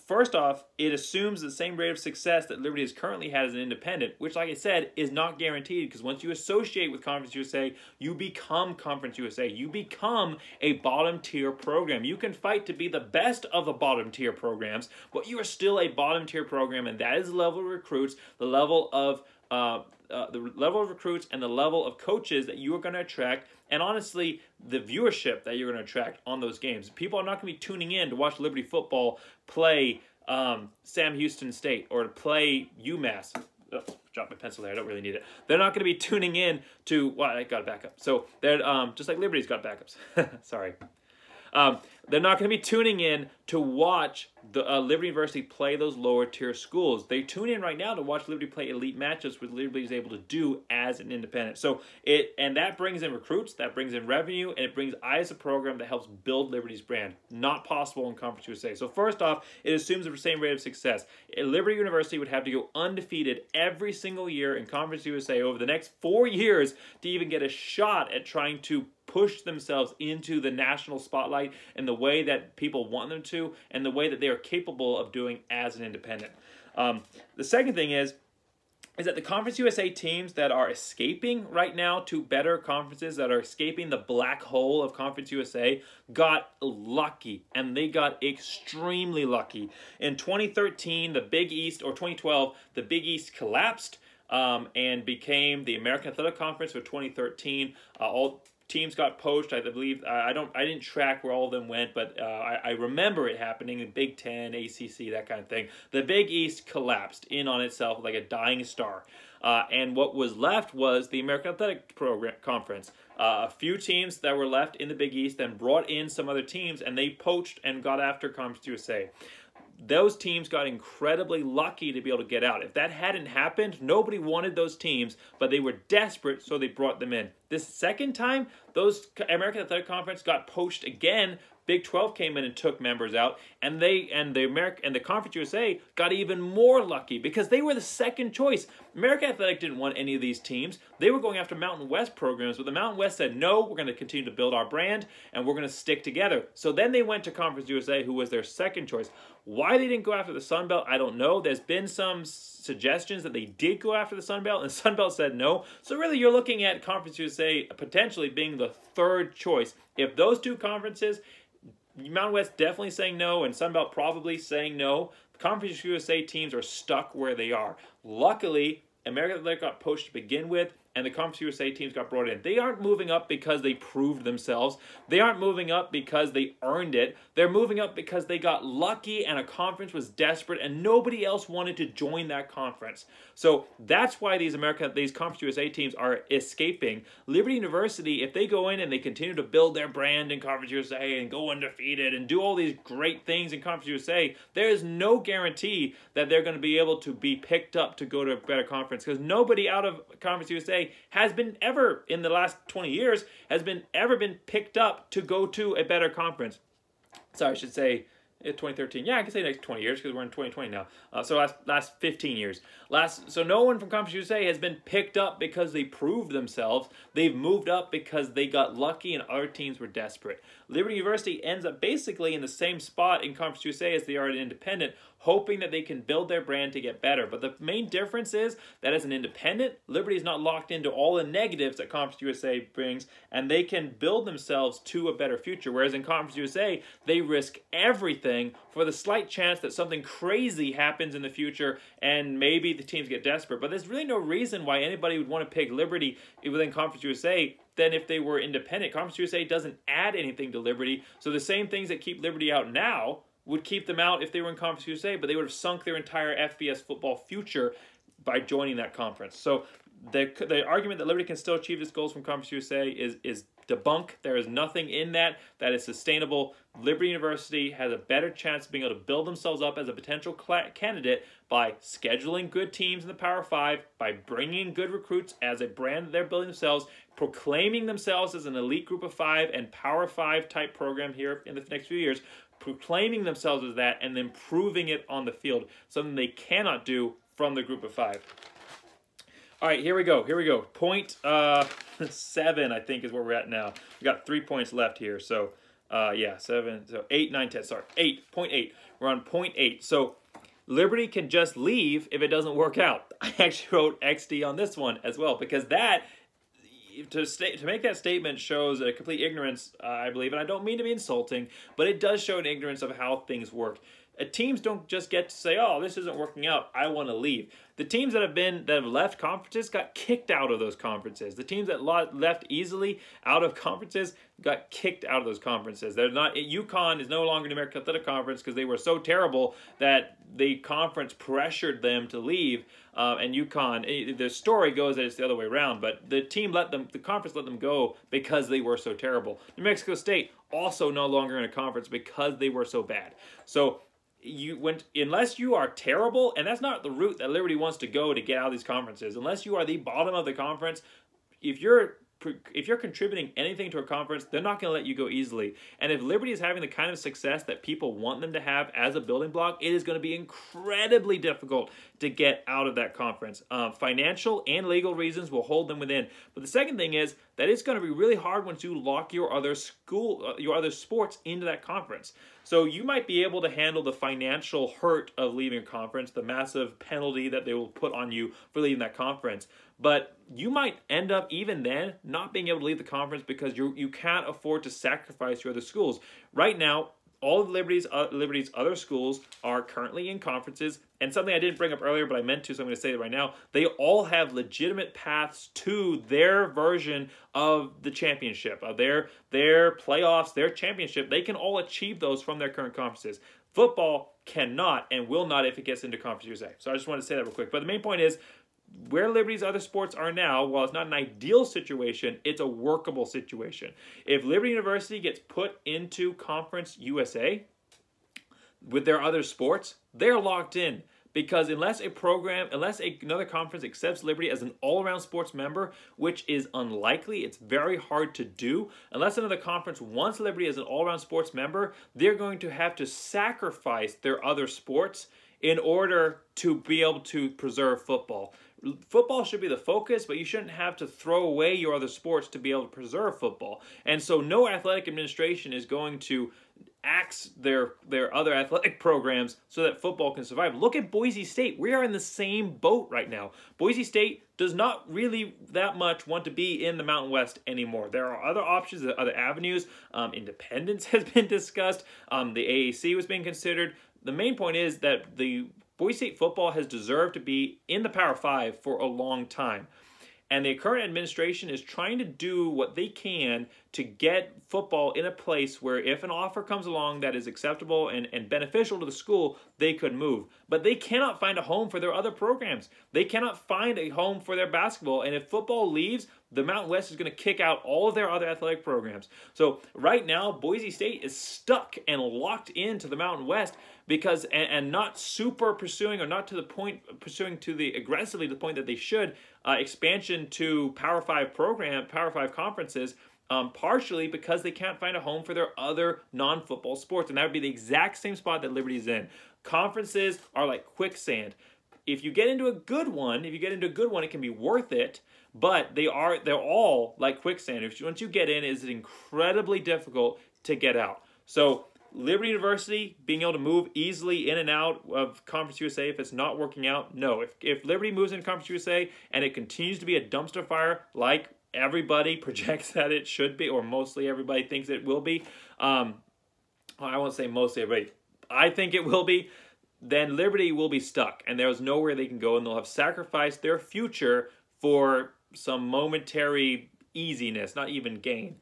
First off, it assumes the same rate of success that Liberty has currently had as an independent, which, like I said, is not guaranteed, because once you associate with Conference USA, you become Conference USA. You become a bottom-tier program. You can fight to be the best of the bottom-tier programs, but you are still a bottom-tier program, and that is the level of recruits, the level of recruits and the level of coaches that you are going to attract, and honestly, the viewership that you're going to attract on those games. People are not going to be tuning in to watch Liberty football play Sam Houston State or to play UMass. Oh, dropped my pencil there. I don't really need it. They're not going to be tuning in to... Well, I got to back up. So they're just like Liberty's got backups. Sorry. They're not going to be tuning in to watch the Liberty University play those lower tier schools. They tune in right now to watch Liberty play elite matchups, which Liberty is able to do as an independent. So and that brings in recruits, that brings in revenue, and it brings eyes a program that helps build Liberty's brand. Not possible in Conference USA. So first off, it assumes the same rate of success. Liberty University would have to go undefeated every single year in Conference USA over the next 4 years to even get a shot at trying to push themselves into the national spotlight in the way that people want them to and the way that they are capable of doing as an independent. The second thing is that the Conference USA teams that are escaping right now to better conferences, that are escaping the black hole of Conference USA, got lucky, and they got extremely lucky. In 2013, the Big East, or 2012, the Big East collapsed and became the American Athletic Conference for 2013. All teams got poached. I believe I didn't track where all of them went, but I remember it happening in Big Ten, ACC, that kind of thing. The Big East collapsed in on itself like a dying star, and what was left was the American Athletic Conference. A few teams that were left in the Big East then brought in some other teams, and they poached and got after Conference USA. Those teams got incredibly lucky to be able to get out. If that hadn't happened, nobody wanted those teams, but they were desperate, so they brought them in. This second time, those American Athletic Conference got poached again. Big 12 came in and took members out, and the Conference USA got even more lucky because they were the second choice. American Athletic didn't want any of these teams. They were going after Mountain West programs, but the Mountain West said, no, we're going to continue to build our brand, and we're going to stick together. So then they went to Conference USA, who was their second choice. Why they didn't go after the Sun Belt, I don't know. There's been some suggestions that they did go after the Sun Belt, and the Sun Belt said no. So really, you're looking at Conference USA potentially being the third choice. If those two conferences, Mountain West definitely saying no, and Sun Belt probably saying no, Conference USA teams are stuck where they are. Luckily, American Athletic got pushed to begin with, and the Conference USA teams got brought in. They aren't moving up because they proved themselves. They aren't moving up because they earned it. They're moving up because they got lucky and a conference was desperate and nobody else wanted to join that conference. So that's why these Conference USA teams are escaping. Liberty University, if they go in and they continue to build their brand in Conference USA and go undefeated and do all these great things in Conference USA, there is no guarantee that they're going to be able to be picked up to go to a better conference, because nobody out of Conference USA has been ever, in the last 20 years, has been picked up to go to a better conference. Sorry, I should say 2013. Yeah, I can say next 20 years because we're in 2020 now. So last 15 years. So no one from Conference USA has been picked up because they proved themselves. They've moved up because they got lucky and other teams were desperate. Liberty University ends up basically in the same spot in Conference USA as they are at Independent, hoping that they can build their brand to get better. But the main difference is that as an independent, Liberty is not locked into all the negatives that Conference USA brings, and they can build themselves to a better future. Whereas in Conference USA, they risk everything for the slight chance that something crazy happens in the future and maybe the teams get desperate. But there's really no reason why anybody would want to pick Liberty within Conference USA than if they were independent. Conference USA doesn't add anything to Liberty, so the same things that keep Liberty out now would keep them out if they were in Conference USA, but they would have sunk their entire FBS football future by joining that conference. So the argument that Liberty can still achieve its goals from Conference USA is debunk. There is nothing in that is sustainable. Liberty University has a better chance of being able to build themselves up as a potential candidate by scheduling good teams in the Power 5, by bringing good recruits as a brand that they're building themselves, proclaiming themselves as an elite group of 5 and Power 5 type program here in the next few years, proclaiming themselves as that, and then proving it on the field, something they cannot do from the group of 5. All right, here we go. Point 7, I think, is where we're at now. We got 3 points left here. So, yeah, 7, so 8, 9, 10. Sorry, 8.8. We're on point 8. So, Liberty can just leave if it doesn't work out. I actually wrote XD on this one as well, because that, to make that statement shows a complete ignorance, I believe, and I don't mean to be insulting, but it does show an ignorance of how things work. Teams don't just get to say, "Oh, this isn't working out, I want to leave." The teams that have left conferences got kicked out of those conferences. The teams that left easily out of conferences got kicked out of those conferences. They're not. UConn is no longer an American Athletic Conference because they were so terrible that the conference pressured them to leave. And UConn, the story goes that it's the other way around, but the conference let them go because they were so terrible. New Mexico State also no longer in a conference because they were so bad. So unless you are terrible, and that's not the route that Liberty wants to go to get out of these conferences, unless you are the bottom of the conference, if you're contributing anything to a conference, they're not going to let you go easily. And if Liberty is having the kind of success that people want them to have as a building block, it is going to be incredibly difficult to get out of that conference. Financial and legal reasons will hold them within. But the second thing is that it's going to be really hard once you lock your other sports into that conference. So you might be able to handle the financial hurt of leaving a conference, the massive penalty that they will put on you for leaving that conference. But you might end up, even then, not being able to leave the conference because you can't afford to sacrifice your other schools. Right now, all of Liberty's other schools are currently in conferences, and something I didn't bring up earlier, but I meant to, so I'm going to say it right now. They all have legitimate paths to their version of the championship, of their playoffs, their championship. They can all achieve those from their current conferences. Football cannot and will not if it gets into Conference USA. So I just wanted to say that real quick. But the main point is, where Liberty's other sports are now, while it's not an ideal situation, it's a workable situation. If Liberty University gets put into Conference USA with their other sports, they're locked in. Because unless another conference accepts Liberty as an all-around sports member, which is unlikely, it's very hard to do, unless another conference wants Liberty as an all-around sports member, they're going to have to sacrifice their other sports in order to be able to preserve football. Football should be the focus, but you shouldn't have to throw away your other sports to be able to preserve football. And so no athletic administration is going to axe their other athletic programs so that football can survive. Look at Boise State. We are in the same boat right now. Boise State does not really that much want to be in the Mountain West anymore. There are other options, other avenues. Independence has been discussed. The AAC was being considered. The main point is that the Boise State football has deserved to be in the Power 5 for a long time. And the current administration is trying to do what they can to get football in a place where if an offer comes along that is acceptable and beneficial to the school, they could move. But they cannot find a home for their other programs. They cannot find a home for their basketball. And if football leaves, the Mountain West is going to kick out all of their other athletic programs. So right now, Boise State is stuck and locked into the Mountain West because, and not super pursuing, or not to the point, pursuing to the aggressively to the point that they should, expansion to Power 5 program, Power 5 conferences, partially because they can't find a home for their other non-football sports. And that would be the exact same spot that Liberty's in. Conferences are like quicksand. If you get into a good one, it can be worth it, but they're all like quicksand. Once you get in, it's incredibly difficult to get out. So Liberty University being able to move easily in and out of Conference USA if it's not working out, no. If Liberty moves into Conference USA and it continues to be a dumpster fire like everybody projects that it should be, or mostly everybody thinks it will be, I won't say mostly everybody, I think it will be, then Liberty will be stuck and there's nowhere they can go, and they'll have sacrificed their future for some momentary easiness, not even gain.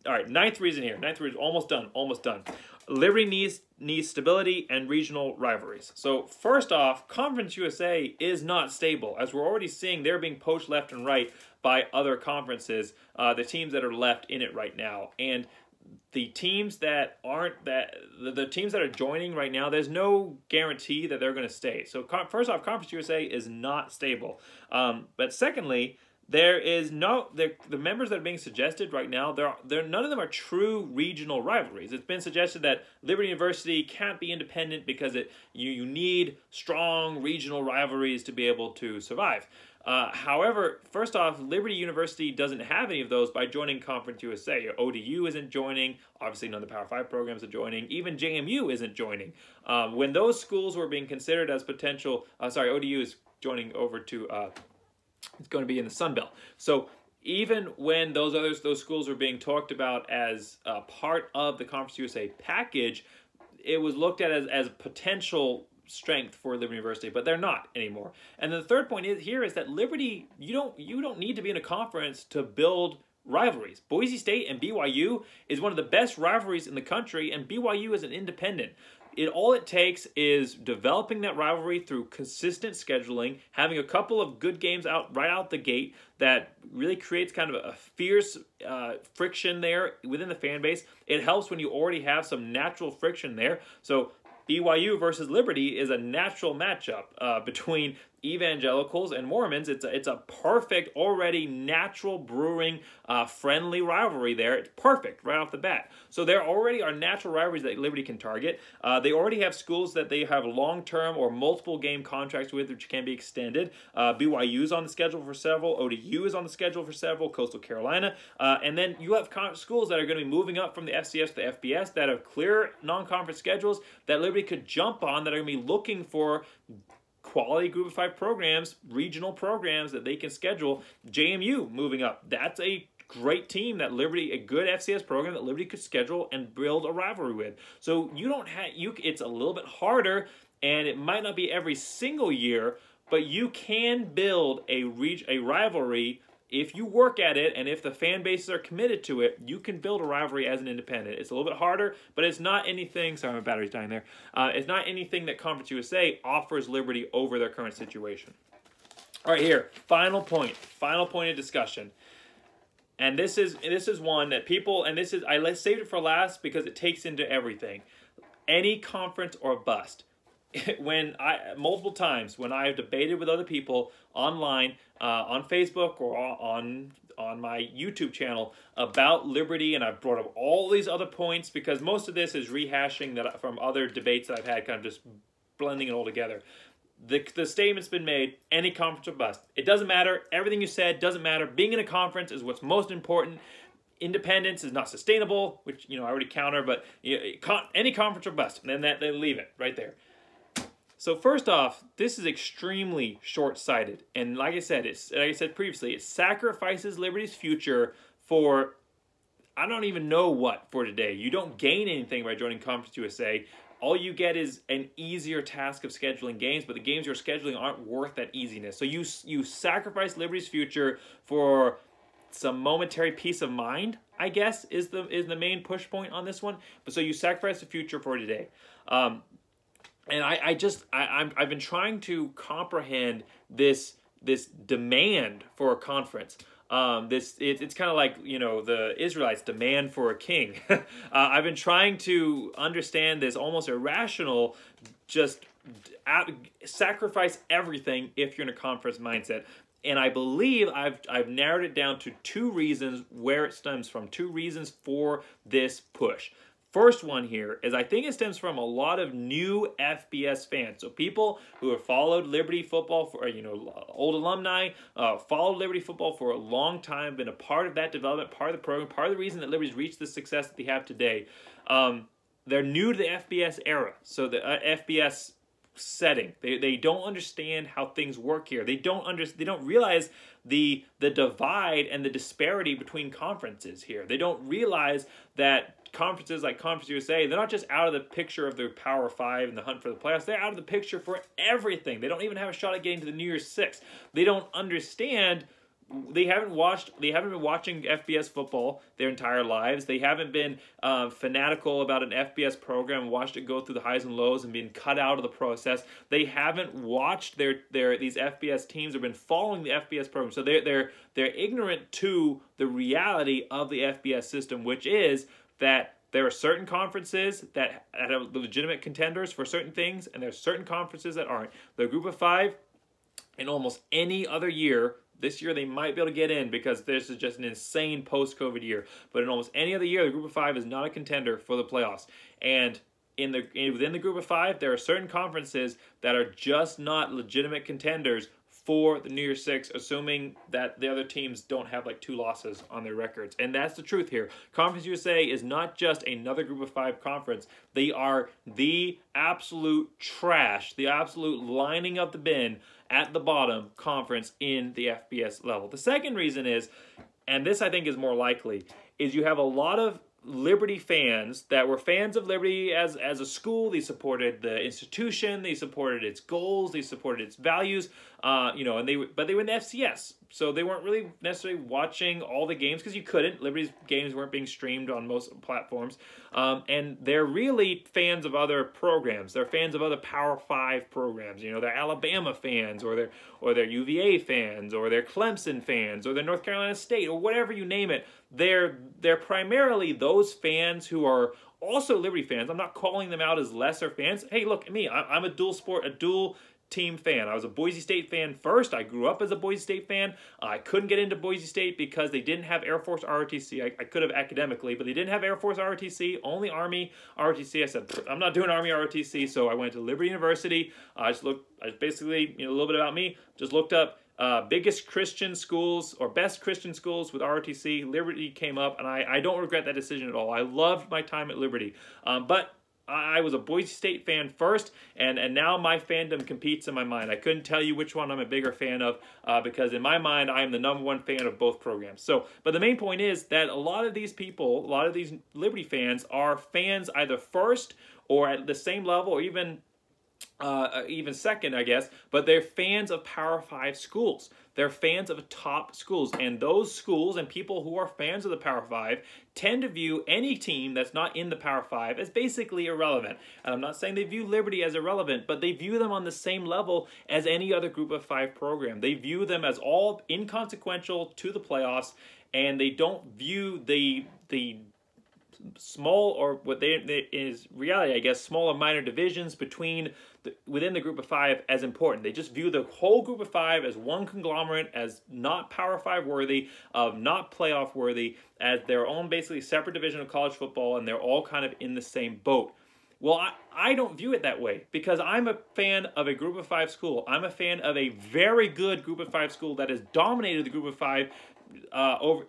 All right, ninth reason here. Ninth reason, almost done. Liberty needs stability and regional rivalries. So first off, Conference USA is not stable. As we're already seeing, they're being poached left and right by other conferences, the teams that are left in it right now. And the teams that the teams that are joining right now, there's no guarantee that they're going to stay. So first off, Conference USA is not stable. But secondly, there is the members that are being suggested right now, none of them are true regional rivalries. It's been suggested that Liberty University can't be independent because you need strong regional rivalries to be able to survive. However, first off, Liberty University doesn't have any of those by joining Conference USA. ODU isn't joining. Obviously, none of the Power 5 programs are joining. Even JMU isn't joining. When those schools were being considered as potential, ODU is joining over to, it's going to be in the Sun Belt. So even when those schools were being talked about as part of the Conference USA package, it was looked at as potential strength for Liberty University, but they're not anymore. And then the third point is that Liberty, you don't need to be in a conference to build rivalries. Boise State and BYU is one of the best rivalries in the country, and BYU is an independent. All it takes is developing that rivalry through consistent scheduling, having a couple of good games right out the gate that really creates kind of a fierce friction there within the fan base. It helps when you already have some natural friction there. So BYU versus Liberty is a natural matchup between evangelicals and Mormons. It's a perfect, already natural brewing, friendly rivalry there. It's perfect right off the bat. So there already are natural rivalries that Liberty can target. They already have schools that they have long-term or multiple game contracts with, which can be extended. BYU is on the schedule for several. ODU is on the schedule for several. Coastal Carolina. And then you have schools that are going to be moving up from the FCS to the FBS that have clear non-conference schedules that Liberty could jump on, that are going to be looking for quality Group of 5 programs, regional programs that they can schedule. JMU moving up. That's a great team that Liberty, a good FCS program that Liberty could schedule and build a rivalry with. So you don't have, it's a little bit harder, and it might not be every single year, but you can build a rivalry if you work at it, and if the fan bases are committed to it. You can build a rivalry as an independent. It's a little bit harder, but it's not anything, sorry, my battery's dying there. It's not anything that Conference USA offers Liberty over their current situation. All right, here, final point of discussion. And this is one that people, and I saved it for last because it takes into everything. Any conference or bust. Multiple times when I have debated with other people online, on Facebook or on my YouTube channel about Liberty, and I've brought up all these other points because most of this is rehashing from other debates that I've had, kind of just blending it all together. The statement's been made, any conference or bust. It doesn't matter. Everything you said doesn't matter. Being in a conference is what's most important. independence is not sustainable, which, I already counter, but any conference or bust, and then they leave it right there. So first off, this is extremely short-sighted, and like I said previously, it sacrifices Liberty's future for I don't even know what for today. You don't gain anything by joining Conference USA. All you get is an easier task of scheduling games, but the games you're scheduling aren't worth that easiness. So you sacrifice Liberty's future for some momentary peace of mind, I guess, is the main push point on this one. But so you sacrifice the future for today. And I've been trying to comprehend this demand for a conference. It's kind of like, the Israelites' demand for a king. I've been trying to understand this almost irrational, just sacrifice everything if you're in a conference mindset. And I believe I've narrowed it down to 2 reasons where it stems from, 2 reasons for this push. First one here is I think it stems from a lot of new FBS fans. So people who have followed Liberty football for, old alumni, followed Liberty football for a long time, been a part of that development, part of the program, part of the reason that Liberty's reached the success that they have today. They're new to the FBS era, so the FBS setting. They don't understand how things work here. They don't realize the divide and the disparity between conferences here. They don't realize that conferences like Conference USA, they're not just out of the picture of the Power 5 and the hunt for the playoffs. They're out of the picture for everything. They don't even have a shot at getting to the New Year's Six. They don't understand. They haven't been watching FBS football their entire lives. They haven't been fanatical about an FBS program, watched it go through the highs and lows and been cut out of the process. They haven't watched these FBS teams or been following the FBS program. So they're ignorant to the reality of the FBS system, which is that there are certain conferences that are legitimate contenders for certain things, and there's certain conferences that aren't. The Group of 5, in almost any other year, this year they might be able to get in because this is just an insane post-COVID year. But in almost any other year, the Group of 5 is not a contender for the playoffs. And within the Group of 5, there are certain conferences that are just not legitimate contenders for the New Year's Six, assuming that the other teams don't have like 2 losses on their records. And that's the truth here. Conference USA is not just another Group of 5 conference. They are the absolute trash, the absolute lining of the bin at the bottom conference in the FBS level. The second reason is, and this I think is more likely, is you have a lot of Liberty fans that were fans of Liberty as a school. They supported the institution, they supported its goals, they supported its values, but they were in the FCS, so they weren't really necessarily watching all the games because you couldn't. Liberty's games weren't being streamed on most platforms, and they're really fans of other programs. They're fans of other Power 5 programs. They're Alabama fans, or they're UVA fans, or they're Clemson fans, or they're North Carolina State, or whatever you name it. They're primarily those fans who are also Liberty fans. I'm not calling them out as lesser fans. Hey, look at me. I'm a dual team fan. I was a Boise State fan first. I grew up as a Boise State fan. I couldn't get into Boise State because they didn't have Air Force ROTC. I could have academically, but they didn't have Air Force ROTC, only Army ROTC. I said, I'm not doing Army ROTC, so I went to Liberty University. I basically, a little bit about me, just looked up biggest Christian schools or best Christian schools with ROTC. Liberty came up, and I don't regret that decision at all. I loved my time at Liberty. But I was a Boise State fan first, and now my fandom competes in my mind. I couldn't tell you which one I'm a bigger fan of because in my mind, I am the #1 fan of both programs. But the main point is that a lot of these people, a lot of these Liberty fans are fans either first or at the same level or even second, I guess, but they're fans of Power 5 schools. They're fans of top schools, and those schools and people who are fans of the Power 5 tend to view any team that's not in the Power 5 as basically irrelevant. And I'm not saying they view Liberty as irrelevant, but they view them on the same level as any other Group of 5 program. They view them as all inconsequential to the playoffs, and they don't view the small, or what is reality, I guess, small or minor divisions within the Group of 5 as important. They just view the whole Group of 5 as one conglomerate, as not Power 5 worthy, not playoff worthy, as their own basically separate division of college football, and they're all kind of in the same boat. Well, I don't view it that way because I'm a fan of a Group of 5 school. I'm a fan of a very good Group of 5 school that has dominated the Group of 5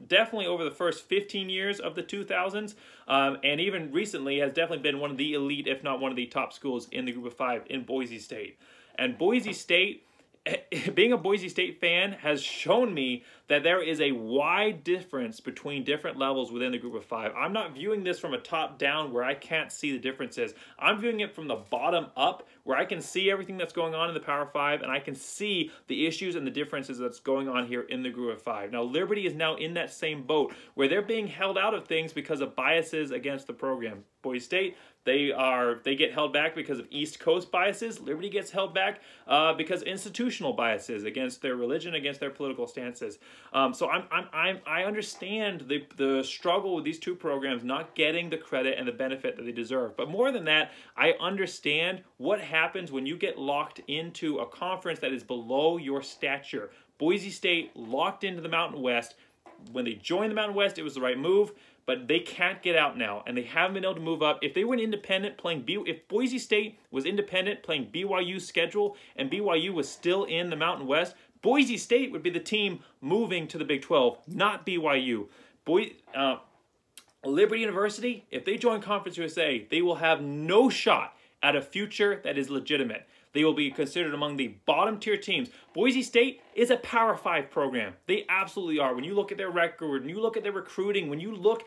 definitely over the first 15 years of the 2000s, and even recently has definitely been one of the elite, if not one of the top schools in the group of 5 in Boise State. And Boise State, being a Boise State fan, has shown me that there is a wide difference between different levels within the group of 5. I'm not viewing this from a top down where I can't see the differences. I'm viewing it from the bottom up where I can see everything that's going on in the Power 5 and I can see the issues and the differences that's going on here in the group of 5. Now, Liberty is now in that same boat where they're being held out of things because of biases against the program. Boise State, they get held back because of East Coast biases. Liberty gets held back because of institutional biases against their religion, against their political stances. So I understand the struggle with these two programs not getting the credit and the benefit that they deserve. But more than that, I understand what happens when you get locked into a conference that is below your stature. Boise State locked into the Mountain West. When they joined the Mountain West, it was the right move. But they can't get out now, and they haven't been able to move up. If they were independent playing if Boise State was independent playing BYU's schedule, and BYU was still in the Mountain West, Boise State would be the team moving to the Big 12, not BYU. Liberty University, if they join Conference USA, they will have no shot at a future that is legitimate. They will be considered among the bottom tier teams. Boise State is a Power 5 program. They absolutely are. When you look at their record, when you look at their recruiting, when you look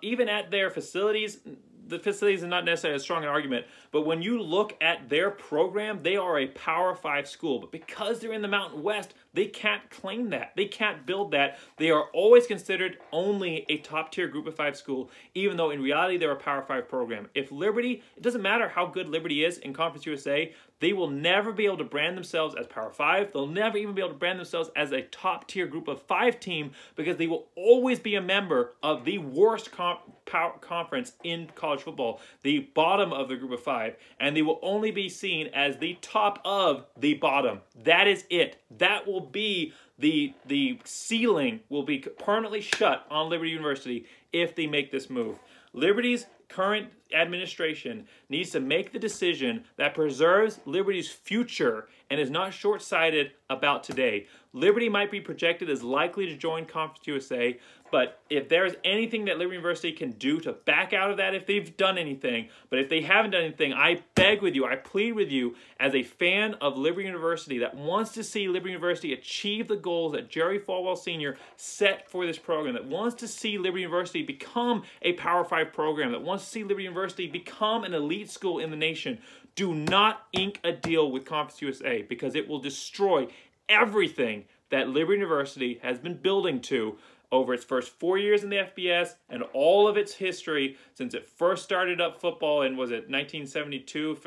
even at their facilities, the facilities are not necessarily a strong argument, but when you look at their program, they are a Power 5 school. But because they're in the Mountain West, they can't claim that. They can't build that. They are always considered only a top-tier Group of 5 school, even though in reality they're a Power 5 program. If Liberty, it doesn't matter how good Liberty is in Conference USA, they will never be able to brand themselves as Power 5. They'll never even be able to brand themselves as a top-tier Group of 5 team because they will always be a member of the worst conference in college football, the bottom of the Group of 5, and they will only be seen as the top of the bottom. That is it. That will be the ceiling will be permanently shut on Liberty University if they make this move. Liberty's current administration needs to make the decision that preserves Liberty's future and is not short-sighted about today. Liberty might be projected as likely to join Conference USA, but if there's anything that Liberty University can do to back out of that, if they've done anything, but if they haven't done anything, I beg with you, I plead with you as a fan of Liberty University that wants to see Liberty University achieve the goals that Jerry Falwell Sr. set for this program, that wants to see Liberty University become a Power 5 program, that wants to see Liberty University become an elite school in the nation, do not ink a deal with Conference USA because it will destroy everything that Liberty University has been building to over its first 4 years in the FBS and all of its history since it first started up football in, was it 1972?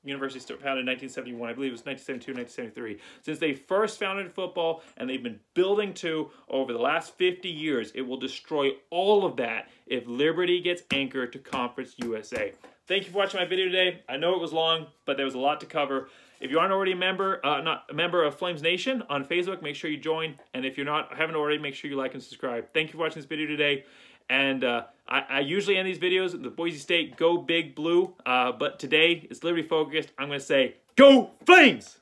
University founded in 1971. I believe it was 1972, 1973. Since they first founded football and they've been building to over the last 50 years, it will destroy all of that if Liberty gets anchored to Conference USA. Thank you for watching my video today. I know it was long, but there was a lot to cover. If you aren't already a member, not a member of Flames Nation on Facebook, make sure you join. And if you're not, haven't already, make sure you like and subscribe. Thank you for watching this video today. And I usually end these videos with the Boise State Go Big Blue, but today it's Liberty focused. I'm going to say, Go Flames!